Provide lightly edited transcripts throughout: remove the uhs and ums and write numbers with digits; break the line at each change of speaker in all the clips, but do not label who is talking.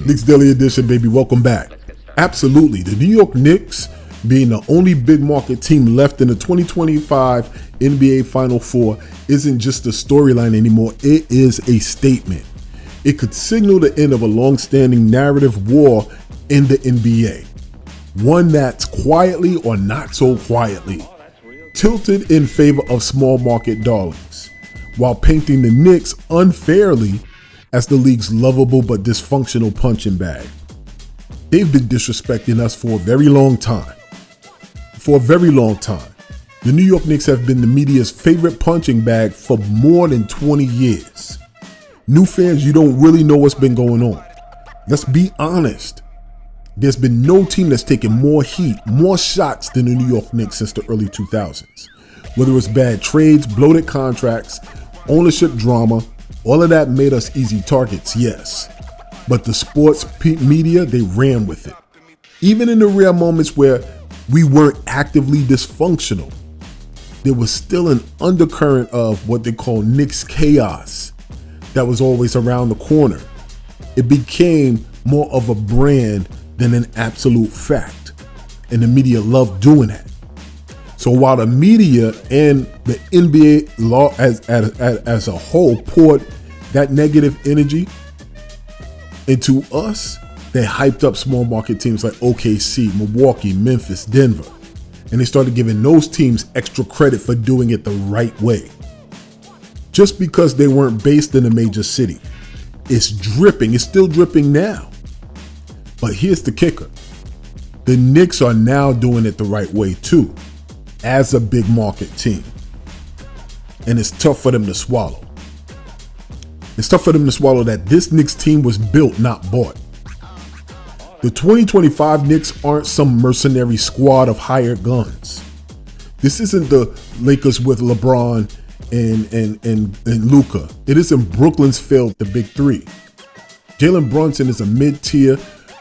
Knicks Daily Edition, baby. Welcome back. Absolutely. The New York Knicks, being the only big market team left in the 2025 NBA Final Four, isn't just a storyline anymore. It is a statement. It could signal the end of a long-standing narrative war in the NBA. One that's quietly or not so quietly tilted in favor of small market darlings, while painting the Knicks unfairly as the league's lovable but dysfunctional punching bag. They've been disrespecting us for a very long time. For a very long time. The New York Knicks have been the media's favorite punching bag for more than 20 years. New fans, you don't really know what's been going on. Let's be honest. There's been no team that's taken more heat, more shots than the New York Knicks since the early 2000s. Whether it's bad trades, bloated contracts, ownership drama, all of that made us easy targets, yes. But the sports media, they ran with it. Even in the rare moments where we weren't actively dysfunctional, there was still an undercurrent of what they call Knicks chaos that was always around the corner. It became more of a brand than an absolute fact, and the media loved doing that. So while the media and the NBA law as a whole poured that negative energy into us, they hyped up small market teams like OKC, Milwaukee, Memphis, Denver, and they started giving those teams extra credit for doing it the right way. Just because they weren't based in a major city. It's dripping, it's still dripping now. But here's the kicker. The Knicks are now doing it the right way too, as a big market team. And it's tough for them to swallow. It's tough for them to swallow that this Knicks team was built, not bought. The 2025 Knicks aren't some mercenary squad of hired guns. This isn't the Lakers with LeBron and Luka. It isn't Brooklyn's failed the big three. Jalen Brunson is a mid-tier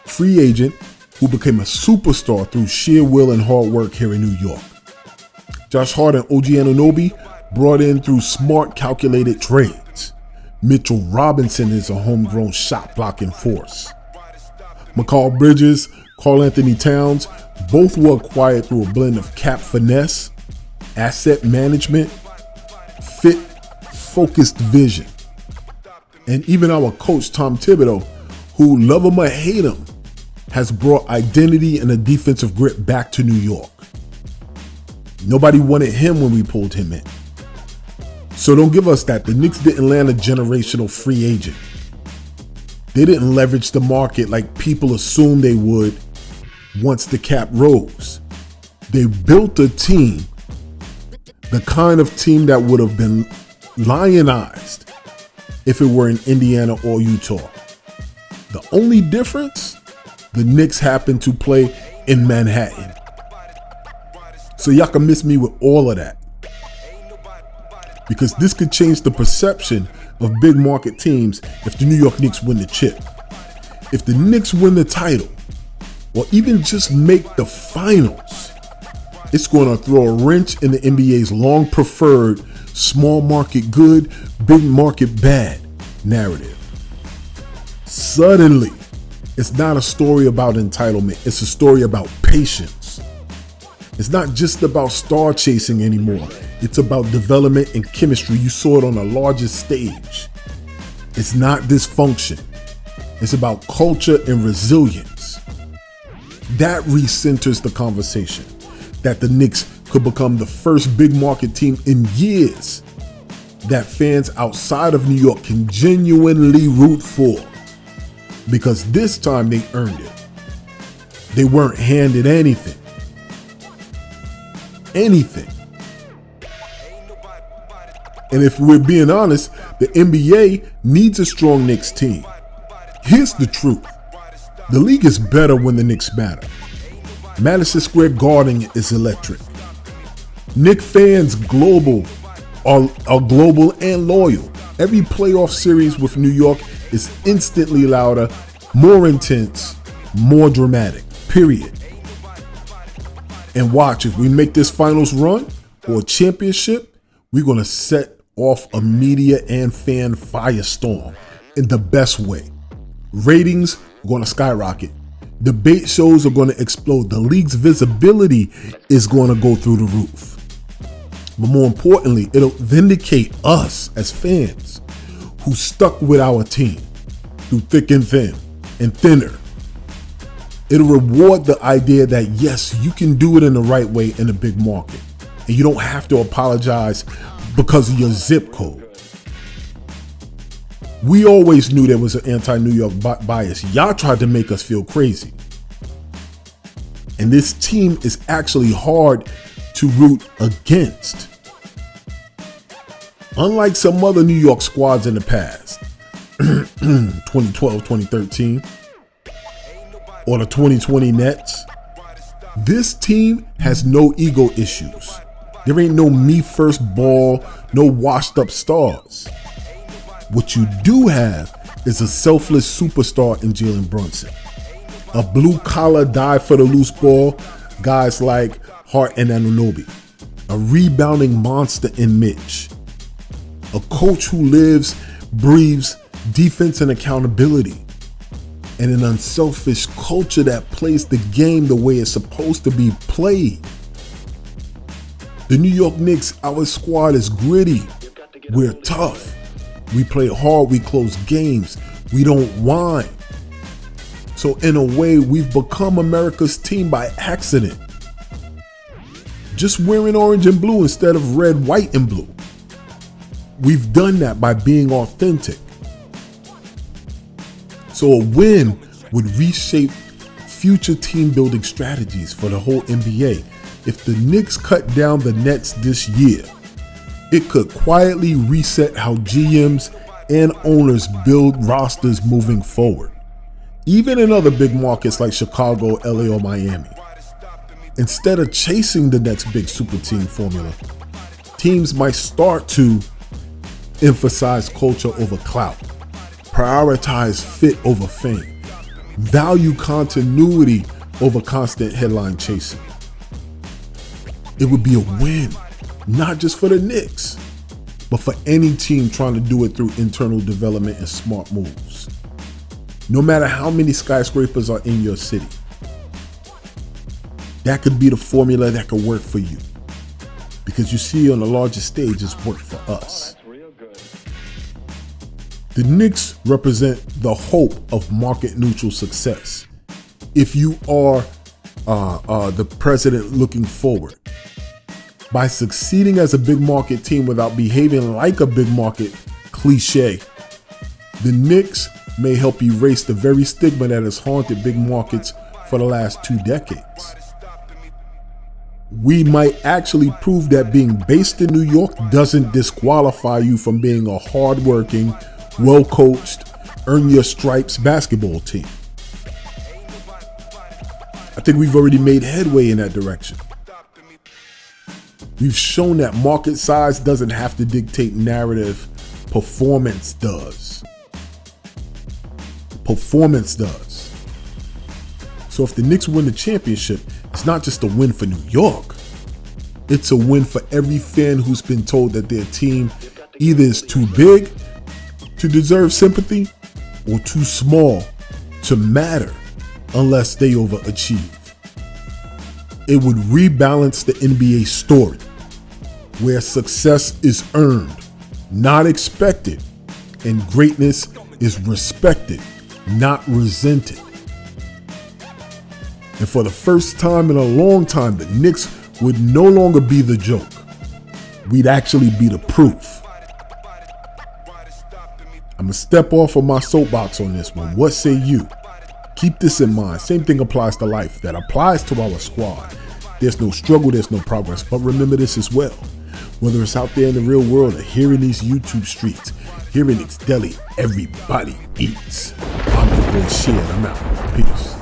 free agent who became a superstar through sheer will and hard work here in New York. Josh Hart and OG Anunoby brought in through smart, calculated trades. Mitchell Robinson is a homegrown shot-blocking force. Mikal Bridges, Karl Anthony Towns, both were acquired through a blend of cap finesse, asset management, fit, focused vision. And even our coach, Tom Thibodeau, who love him or hate him, has brought identity and a defensive grit back to New York. Nobody wanted him when we pulled him in. So don't give us that. The Knicks didn't land a generational free agent. They didn't leverage the market like people assumed they would once the cap rose. They built a team, the kind of team that would have been lionized if it were in Indiana or Utah. The only difference, the Knicks happen to play in Manhattan. So y'all can miss me with all of that. Because this could change the perception of big market teams if the New York Knicks win the chip. If the Knicks win the title, or even just make the finals, it's going to throw a wrench in the NBA's long preferred small market good, big market bad narrative. Suddenly, it's not a story about entitlement. It's a story about patience. It's not just about star chasing anymore. It's about development and chemistry. You saw it on the largest stage. It's not dysfunction. It's about culture and resilience. That recenters the conversation that the Knicks could become the first big market team in years that fans outside of New York can genuinely root for. Because this time they earned it. They weren't handed anything. Anything. And if we're being honest, the NBA needs a strong Knicks team. Here's the truth. The league is better when the Knicks matter. Madison Square Garden is electric. Knicks fans are global and loyal. Every playoff series with New York is instantly louder, more intense, more dramatic, period. And watch, if we make this finals run or a championship, we're going to set off a media and fan firestorm in the best way. Ratings going to skyrocket. Debate shows are going to explode. The league's visibility is going to go through the roof. But more importantly, it'll vindicate us as fans who stuck with our team through thick and thin and thinner. It'll reward the idea that yes, you can do it in the right way in a big market. And you don't have to apologize because of your zip code. We always knew there was an anti-New York bias. Y'all tried to make us feel crazy. And this team is actually hard to root against. Unlike some other New York squads in the past, 2012, 2013, or the 2020 Nets, this team has no ego issues. There ain't no me first ball, no washed up stars. What you do have is a selfless superstar in Jalen Brunson. A blue collar die for the loose ball, guys like Hart and Anunoby. A rebounding monster in Mitch. A coach who lives, breathes defense and accountability. And an unselfish culture that plays the game the way it's supposed to be played. The New York Knicks, our squad is gritty. We're tough. We play hard, we close games, we don't whine. So in a way, we've become America's team by accident. Just wearing orange and blue instead of red, white, and blue. We've done that by being authentic. So a win would reshape future team building strategies for the whole NBA. If the Knicks cut down the Nets this year, it could quietly reset how GMs and owners build rosters moving forward. Even in other big markets like Chicago, LA, or Miami. Instead of chasing the next big super team formula, teams might start to emphasize culture over clout, prioritize fit over fame, value continuity over constant headline chasing. It would be a win. Not just for the Knicks, but for any team trying to do it through internal development and smart moves. No matter how many skyscrapers are in your city, that could be the formula that could work for you. Because you see, on the largest stage, it's worked for us. The Knicks represent the hope of market-neutral success. If you are the president looking forward, by succeeding as a big market team without behaving like a big market cliche, the Knicks may help erase the very stigma that has haunted big markets for the last 2 decades. We might actually prove that being based in New York doesn't disqualify you from being a hardworking, well-coached, earn your stripes basketball team. I think we've already made headway in that direction. We've shown that market size doesn't have to dictate narrative. Performance does. Performance does. So if the Knicks win the championship, it's not just a win for New York. It's a win for every fan who's been told that their team either is too big to deserve sympathy or too small to matter unless they overachieve. It would rebalance the NBA story, where success is earned, not expected, and greatness is respected, not resented. And for the first time in a long time, the Knicks would no longer be the joke. We'd actually be the proof. I'm gonna step off of my soapbox on this one. What say you? Keep this in mind. Same thing applies to life. That applies to our squad. There's no struggle, there's no progress. But remember this as well. Whether it's out there in the real world or here in these YouTube streets, here in Knicks Deli, everybody eats. I'm your boy Shea, and I'm out. Peace.